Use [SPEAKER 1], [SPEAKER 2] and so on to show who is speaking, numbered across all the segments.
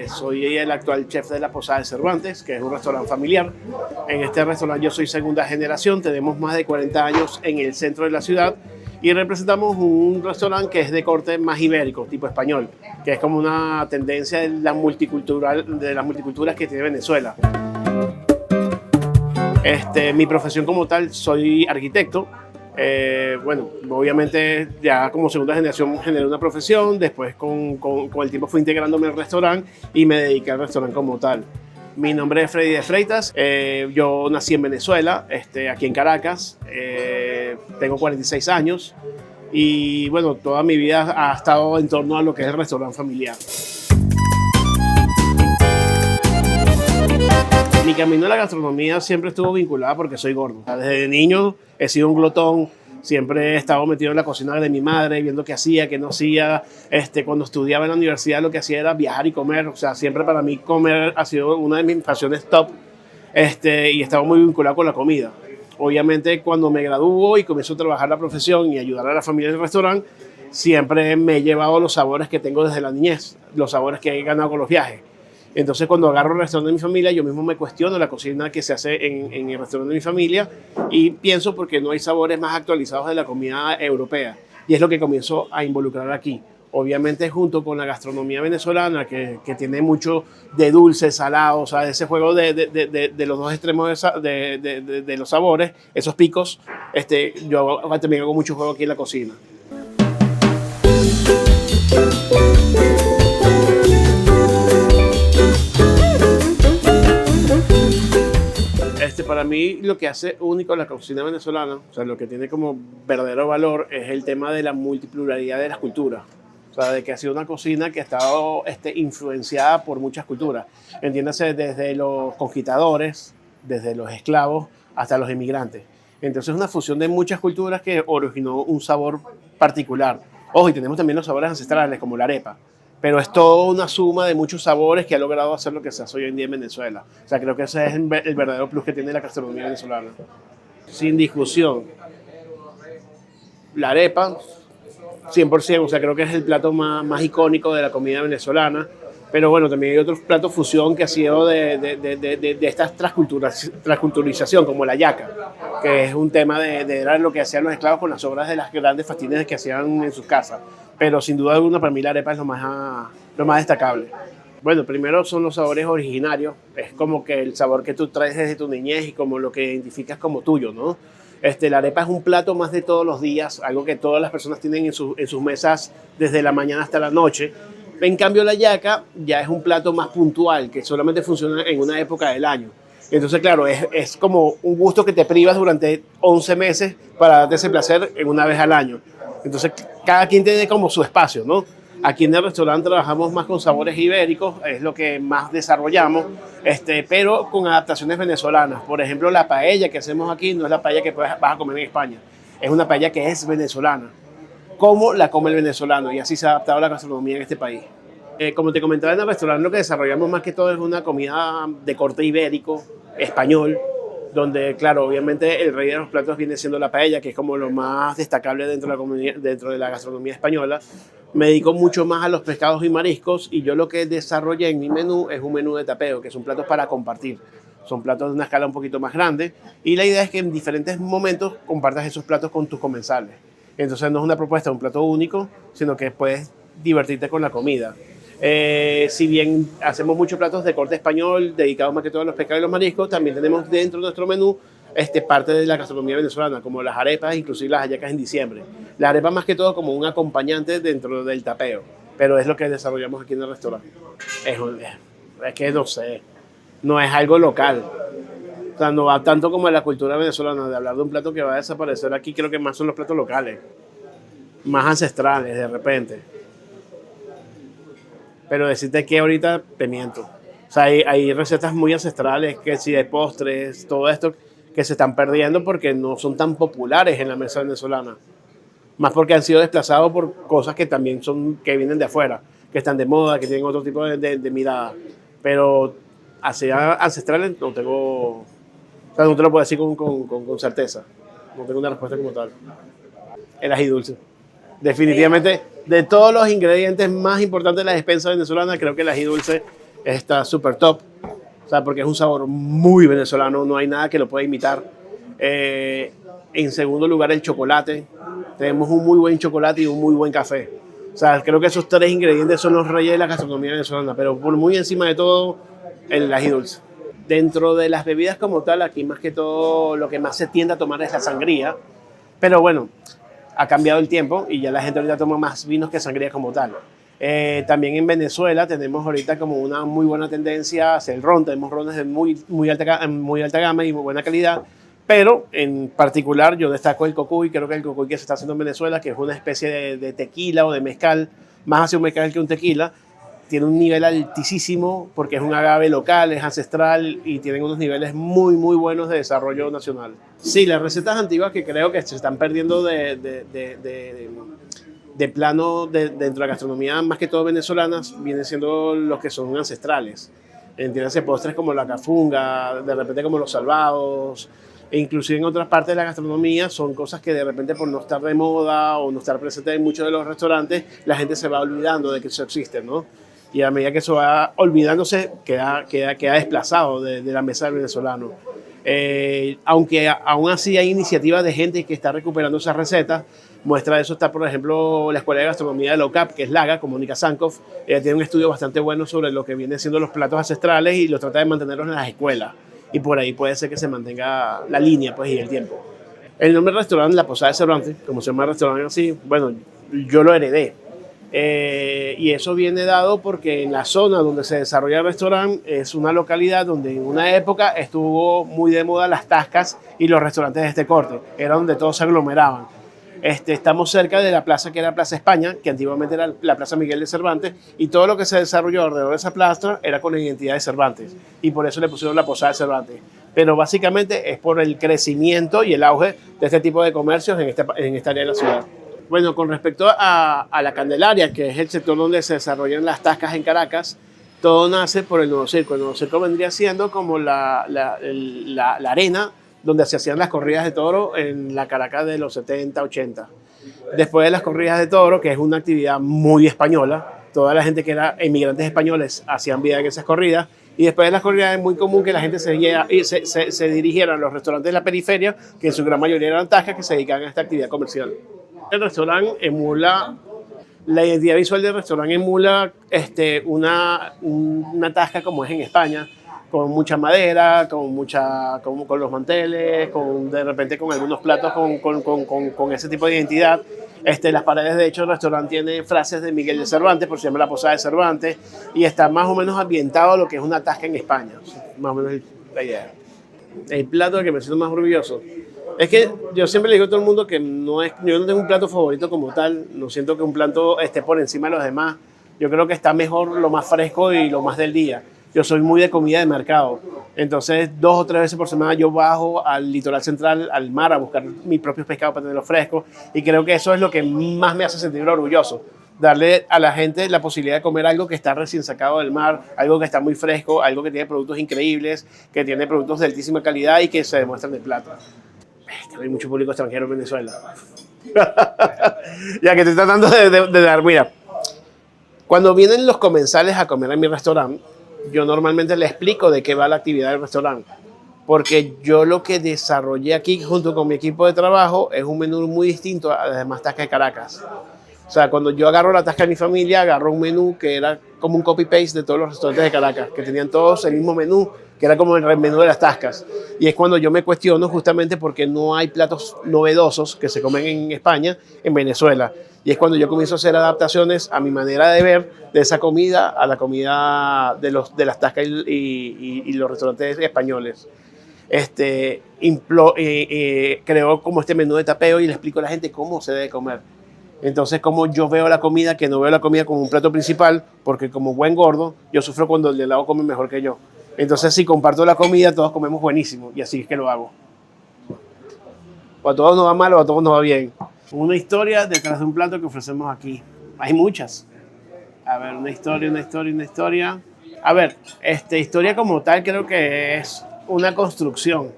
[SPEAKER 1] Soy el actual chef de la Posada de Cervantes, que es un restaurante familiar. En este restaurante yo soy segunda generación, tenemos más de 40 años en el centro de la ciudad y representamos un restaurante que es de corte más ibérico, tipo español, que es como una tendencia de las multiculturas que tiene Venezuela. Mi profesión como tal, soy arquitecto. Bueno, obviamente ya como segunda generación generé una profesión, después con el tiempo fui integrándome al restaurante y me dediqué al restaurante como tal. Mi nombre es Freddy de Freitas, yo nací en Venezuela, aquí en Caracas, tengo 46 años y bueno, toda mi vida ha estado en torno a lo que es el restaurante familiar. Mi camino a la gastronomía siempre estuvo vinculada porque soy gordo. Desde niño he sido un glotón, siempre he estado metido en la cocina de mi madre, viendo qué hacía, qué no hacía. Cuando estudiaba en la universidad lo que hacía era viajar y comer. O sea, siempre para mí comer ha sido una de mis pasiones top y estaba muy vinculado con la comida. Obviamente cuando me gradúo y comienzo a trabajar la profesión y ayudar a la familia en el restaurante, siempre me he llevado los sabores que tengo desde la niñez, los sabores que he ganado con los viajes. Entonces, cuando agarro el restaurante de mi familia, yo mismo me cuestiono la cocina que se hace en el restaurante de mi familia y pienso por qué no hay sabores más actualizados de la comida europea. Y es lo que comienzo a involucrar aquí. Obviamente, junto con la gastronomía venezolana, que tiene mucho de dulce, salado, o sea, ese juego de los dos extremos de los sabores, esos picos, yo también hago mucho juego aquí en la cocina. Para mí lo que hace único la cocina venezolana, o sea, lo que tiene como verdadero valor es el tema de la multipluralidad de las culturas. O sea, de que ha sido una cocina que ha estado influenciada por muchas culturas. Entiéndase, desde los conquistadores, desde los esclavos, hasta los inmigrantes. Entonces es una fusión de muchas culturas que originó un sabor particular. Ojo, y tenemos también los sabores ancestrales, como la arepa. Pero es toda una suma de muchos sabores que ha logrado hacer lo que se hace hoy en día en Venezuela. O sea, creo que ese es el verdadero plus que tiene la gastronomía venezolana. Sin discusión, la arepa, 100%, o sea, creo que es el plato más icónico de la comida venezolana. Pero bueno, también hay otros platos fusión que ha sido de esta transculturización, como la yaca, que es un tema de lo que hacían los esclavos con las obras de las grandes fastines que hacían en sus casas. Pero sin duda alguna para mí la arepa es lo más destacable. Bueno, primero son los sabores originarios, es como que el sabor que tú traes desde tu niñez y como lo que identificas como tuyo, ¿no? La arepa es un plato más de todos los días, algo que todas las personas tienen en sus mesas desde la mañana hasta la noche. En cambio la yaca ya es un plato más puntual, que solamente funciona en una época del año. Entonces, claro, es como un gusto que te privas durante 11 meses para darte ese placer en una vez al año. Entonces, cada quien tiene como su espacio, ¿no? Aquí en el restaurante trabajamos más con sabores ibéricos, es lo que más desarrollamos, pero con adaptaciones venezolanas. Por ejemplo, la paella que hacemos aquí no es la paella que vas a comer en España, es una paella que es venezolana. Cómo la come el venezolano, y así se ha adaptado la gastronomía en este país. Como te comentaba, en el restaurante lo que desarrollamos más que todo es una comida de corte ibérico, español, donde, claro, obviamente el rey de los platos viene siendo la paella, que es como lo más destacable dentro de la gastronomía española. Me dedico mucho más a los pescados y mariscos, y yo lo que desarrollé en mi menú es un menú de tapeo, que son platos para compartir. Son platos de una escala un poquito más grande, y la idea es que en diferentes momentos compartas esos platos con tus comensales. Entonces no es una propuesta de un plato único, sino que puedes divertirte con la comida. Si bien hacemos muchos platos de corte español, dedicados más que todo a los pescados y los mariscos, también tenemos dentro de nuestro menú parte de la gastronomía venezolana, como las arepas, inclusive las hallacas en diciembre. La arepa más que todo como un acompañante dentro del tapeo, pero es lo que desarrollamos aquí en el restaurante. Es que no sé, no es algo local. O sea, no va tanto como en la cultura venezolana de hablar de un plato que va a desaparecer aquí, creo que más son los platos locales, más ancestrales de repente. Pero decirte que ahorita te miento. O sea, hay recetas muy ancestrales, que si de postres, todo esto, que se están perdiendo porque no son tan populares en la mesa venezolana. Más porque han sido desplazados por cosas que también que vienen de afuera, que están de moda, que tienen otro tipo de mirada. Pero así ancestrales no tengo... O sea, no te lo puedo decir con certeza. No tengo una respuesta como tal. El ají dulce. Definitivamente, De todos los ingredientes más importantes de la despensa venezolana, creo que el ají dulce está súper top. O sea, porque es un sabor muy venezolano, no hay nada que lo pueda imitar. En segundo lugar, el chocolate. Tenemos un muy buen chocolate y un muy buen café. O sea, creo que esos tres ingredientes son los reyes de la gastronomía venezolana, pero por muy encima de todo, el ají dulce. Dentro de las bebidas como tal, aquí más que todo lo que más se tiende a tomar es la sangría, pero bueno, ha cambiado el tiempo y ya la gente ahorita toma más vinos que sangría como tal. También en Venezuela tenemos ahorita como una muy buena tendencia hacia el ron, tenemos rones de muy alta gama y muy buena calidad, pero en particular yo destaco el cocuy, creo que el cocuy que se está haciendo en Venezuela, que es una especie de tequila o de mezcal, más hacia un mezcal que un tequila, tiene un nivel altísimo porque es un agave local, es ancestral y tienen unos niveles muy buenos de desarrollo nacional. Sí, las recetas antiguas que creo que se están perdiendo de plano dentro de la gastronomía, más que todo venezolanas, vienen siendo los que son ancestrales. Entiéndase postres como la cafunga, de repente como los salvados, e inclusive en otras partes de la gastronomía son cosas que de repente por no estar de moda o no estar presente en muchos de los restaurantes, la gente se va olvidando de que eso existe, ¿no? Y a medida que eso va olvidándose, queda desplazado de la mesa del venezolano. Aunque aún así hay iniciativas de gente que está recuperando esas recetas. Muestra de eso está, por ejemplo, la Escuela de Gastronomía de la UCAP, que es LAGA, como Mónica Sankoff. Ella tiene un estudio bastante bueno sobre lo que vienen siendo los platos ancestrales y los trata de mantenerlos en las escuelas. Y por ahí puede ser que se mantenga la línea pues, y el tiempo. El nombre del restaurante, La Posada de Cervantes, como se llama el restaurante así, bueno, yo lo heredé. Y eso viene dado porque en la zona donde se desarrolla el restaurante es una localidad donde en una época estuvo muy de moda las tascas y los restaurantes de este corte. Era donde todos se aglomeraban. Estamos cerca de la plaza que era Plaza España, que antiguamente era la Plaza Miguel de Cervantes, y todo lo que se desarrolló alrededor de esa plaza era con la identidad de Cervantes, y por eso le pusieron La Posada de Cervantes. Pero básicamente es por el crecimiento y el auge de este tipo de comercios en esta área de la ciudad. Bueno, con respecto a la Candelaria, que es el sector donde se desarrollan las tascas en Caracas, todo nace por el Nuevo Circo. El Nuevo Circo vendría siendo como la arena donde se hacían las corridas de toro en la Caracas de los 70, 80. Después de las corridas de toro, que es una actividad muy española, toda la gente que era emigrantes españoles hacían vida en esas corridas, y después de las corridas es muy común que la gente se dirigiera a los restaurantes de la periferia, que en su gran mayoría eran tascas que se dedicaban a esta actividad comercial. El restaurante emula, la identidad visual del restaurante emula una tasca como es en España, con mucha madera, con los manteles, de repente con algunos platos con ese tipo de identidad. Las paredes, de hecho, el restaurante tiene frases de Miguel de Cervantes, por si se llama La Posada de Cervantes, y está más o menos ambientado a lo que es una tasca en España. Más o menos la idea. El plato del que me siento más orgulloso. Es que yo siempre le digo a todo el mundo que yo no tengo un plato favorito como tal, no siento que un plato esté por encima de los demás. Yo creo que está mejor lo más fresco y lo más del día. Yo soy muy de comida de mercado, entonces 2 o 3 veces por semana yo bajo al litoral central, al mar, a buscar mis propios pescados para tenerlos frescos, y creo que eso es lo que más me hace sentir orgulloso, darle a la gente la posibilidad de comer algo que está recién sacado del mar, algo que está muy fresco, algo que tiene productos increíbles, que tiene productos de altísima calidad y que se demuestran de plata. Hay mucho público extranjero en Venezuela. Ya que estoy tratando de dar, mira, cuando vienen los comensales a comer en mi restaurante, yo normalmente les explico de qué va la actividad del restaurante, porque yo lo que desarrollé aquí junto con mi equipo de trabajo es un menú muy distinto a las demás tascas de Caracas. O sea, cuando yo agarro la tasca de mi familia, agarro un menú que era como un copy-paste de todos los restaurantes de Caracas, que tenían todos el mismo menú, que era como el menú de las tascas. Y es cuando yo me cuestiono justamente porque no hay platos novedosos que se comen en España, en Venezuela. Y es cuando yo comienzo a hacer adaptaciones a mi manera de ver de esa comida a la comida de las tascas y los restaurantes españoles. Creo como este menú de tapeo y le explico a la gente cómo se debe comer. Entonces, como yo veo la comida, que no veo la comida como un plato principal, porque como buen gordo, yo sufro cuando el de al lado come mejor que yo. Entonces, si comparto la comida, todos comemos buenísimo, y así es que lo hago. O a todos nos va mal o a todos nos va bien. Una historia detrás de un plato que ofrecemos aquí. Hay muchas. A ver, una historia. A ver, historia como tal creo que es una construcción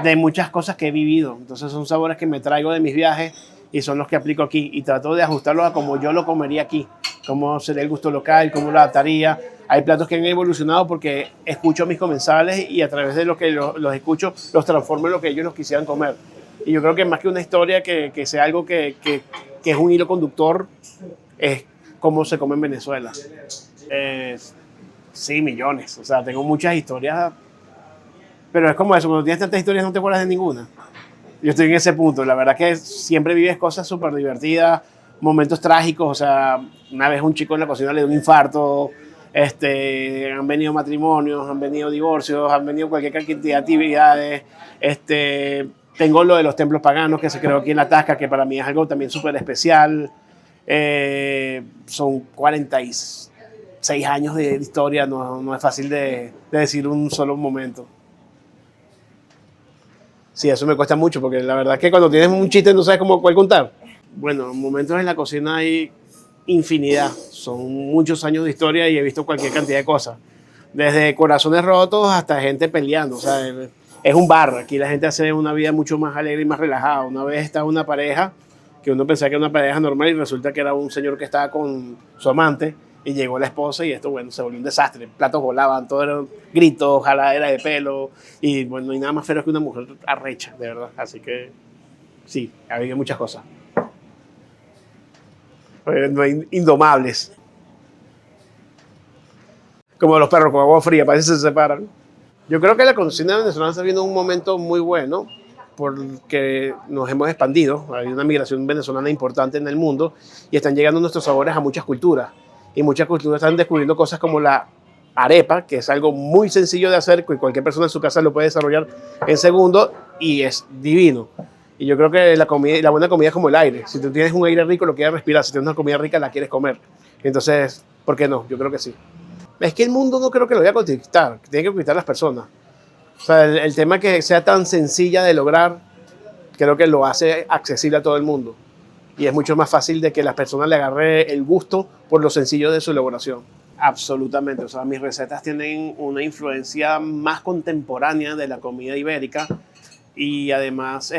[SPEAKER 1] de muchas cosas que he vivido. Entonces son sabores que me traigo de mis viajes, y son los que aplico aquí y trato de ajustarlos a como yo lo comería aquí, cómo sería el gusto local, cómo lo adaptaría. Hay platos que han evolucionado porque escucho a mis comensales y a través de lo que los escucho los transformo en lo que ellos los quisieran comer. Y yo creo que más que una historia que sea algo que es un hilo conductor, es cómo se come en Venezuela. Sí, millones. O sea, tengo muchas historias, pero es como eso, cuando tienes tantas historias no te acuerdas de ninguna. Yo estoy en ese punto. La verdad que siempre vives cosas súper divertidas, momentos trágicos. O sea, una vez un chico en la cocina le dio un infarto. Han venido matrimonios, han venido divorcios, han venido cualquier cantidad de actividades. Tengo lo de los templos paganos que se creó aquí en La Tasca, que para mí es algo también súper especial. Son 46 años de historia, no es fácil de decir un solo momento. Sí, eso me cuesta mucho, porque la verdad es que cuando tienes un chiste no sabes cuál contar. Bueno, momentos en la cocina hay infinidad. Son muchos años de historia y he visto cualquier cantidad de cosas. Desde corazones rotos hasta gente peleando. O sea, es un bar. Aquí la gente hace una vida mucho más alegre y más relajada. Una vez estaba una pareja, que uno pensaba que era una pareja normal y resulta que era un señor que estaba con su amante. Y llegó la esposa y esto, bueno, se volvió un desastre. Platos volaban, todo era gritos, jaladera de pelo. Y bueno, no hay nada más feo que una mujer arrecha, de verdad. Así que sí, había muchas cosas. No hay indomables. Como los perros con agua fría, parece que se separan. Yo creo que la cocina venezolana está viviendo un momento muy bueno porque nos hemos expandido. Hay una migración venezolana importante en el mundo y están llegando nuestros sabores a muchas culturas. Y muchas culturas están descubriendo cosas como la arepa, que es algo muy sencillo de hacer, que cualquier persona en su casa lo puede desarrollar en segundos y es divino. Y yo creo que la buena comida es como el aire. Si tú tienes un aire rico, lo quieres respirar. Si tienes una comida rica, la quieres comer. Entonces, ¿por qué no? Yo creo que sí. Es que el mundo no creo que lo vaya a conquistar. Tiene que conquistar las personas. O sea, el tema que sea tan sencilla de lograr, creo que lo hace accesible a todo el mundo. Y es mucho más fácil de que las personas le agarre el gusto por lo sencillo de su elaboración. Absolutamente. O sea, mis recetas tienen una influencia más contemporánea de la comida ibérica. Y además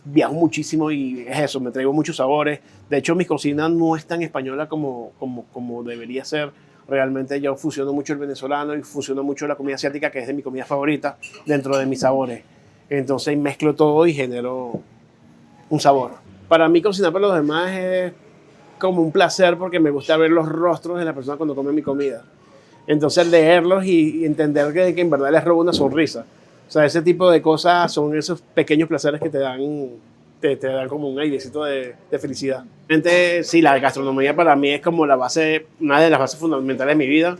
[SPEAKER 1] viajo muchísimo y es eso, me traigo muchos sabores. De hecho, mi cocina no es tan española como debería ser. Realmente yo fusiono mucho el venezolano y fusiono mucho la comida asiática, que es de mi comida favorita, dentro de mis sabores. Entonces mezclo todo y genero un sabor. Para mí cocinar para los demás es como un placer porque me gusta ver los rostros de las personas cuando comen mi comida. Entonces leerlos y entender que en verdad les robo una sonrisa. O sea, ese tipo de cosas son esos pequeños placeres que te dan como un airecito de felicidad. Realmente, sí, la gastronomía para mí es como una de las bases fundamentales de mi vida.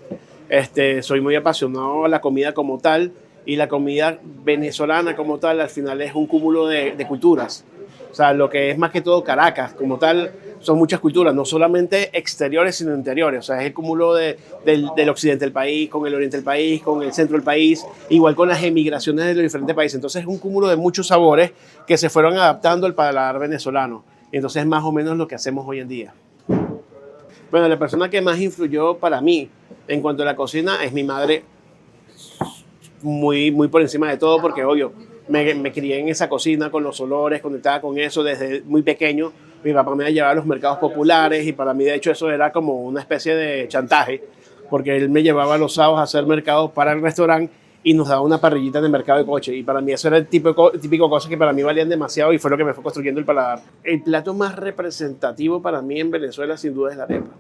[SPEAKER 1] Soy muy apasionado a la comida como tal y la comida venezolana como tal al final es un cúmulo de culturas. O sea, lo que es más que todo Caracas como tal son muchas culturas, no solamente exteriores sino interiores. O sea, es el cúmulo del occidente del país, con el oriente del país, con el centro del país, igual con las emigraciones de los diferentes países. Entonces es un cúmulo de muchos sabores que se fueron adaptando al paladar venezolano. Entonces es más o menos lo que hacemos hoy en día. Bueno, la persona que más influyó para mí en cuanto a la cocina es mi madre, muy por encima de todo, porque obvio, me crié en esa cocina con los olores, conectada con eso desde muy pequeño. Mi papá me llevaba a los mercados populares y para mí de hecho eso era como una especie de chantaje, porque él me llevaba los sábados a hacer mercados para el restaurante y nos daba una parrillita en el mercado de coche. Y para mí eso era el típico cosas que para mí valían demasiado y fue lo que me fue construyendo el paladar. El plato más representativo para mí en Venezuela sin duda es la arepa.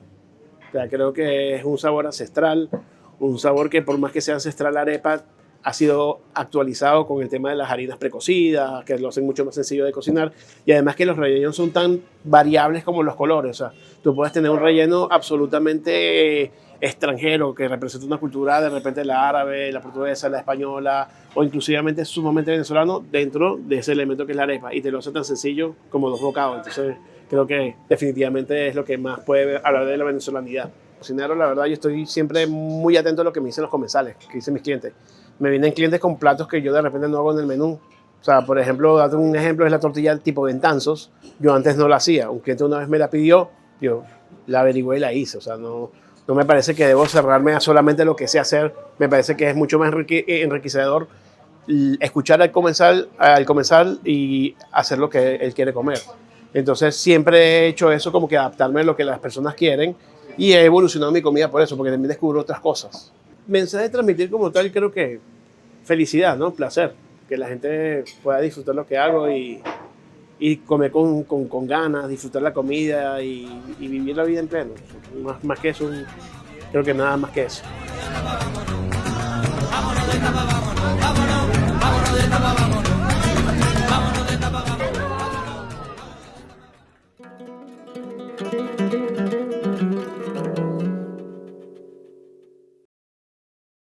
[SPEAKER 1] O sea, creo que es un sabor ancestral, un sabor que por más que sea ancestral la arepa, ha sido actualizado con el tema de las harinas precocidas, que lo hacen mucho más sencillo de cocinar, y además que los rellenos son tan variables como los colores. O sea, tú puedes tener un relleno absolutamente extranjero que representa una cultura, de repente la árabe, la portuguesa, la española, o inclusivamente sumamente venezolano, dentro de ese elemento que es la arepa, y te lo hace tan sencillo como dos bocados. Entonces, creo que definitivamente es lo que más puede hablar de la venezolanidad. Cocinero, la verdad, yo estoy siempre muy atento a lo que me dicen los comensales, que dicen mis clientes. Me vienen clientes con platos que yo de repente no hago en el menú. O sea, por ejemplo, date un ejemplo, es la tortilla tipo Betanzos. Yo antes no la hacía. Un cliente una vez me la pidió, yo la averigüé y la hice. O sea, no me parece que debo cerrarme a solamente lo que sé hacer. Me parece que es mucho más enriquecedor escuchar al comensal y hacer lo que él quiere comer. Entonces siempre he hecho eso, como que adaptarme a lo que las personas quieren, y he evolucionado mi comida por eso, porque también descubro otras cosas. Mensaje de transmitir como tal, creo que felicidad, ¿no? Placer, que la gente pueda disfrutar lo que hago y comer con ganas, disfrutar la comida y vivir la vida en pleno. Más que eso, creo que nada más que eso.
[SPEAKER 2] Vámonos de capa, vámonos, vámonos, vámonos de capa, vámonos.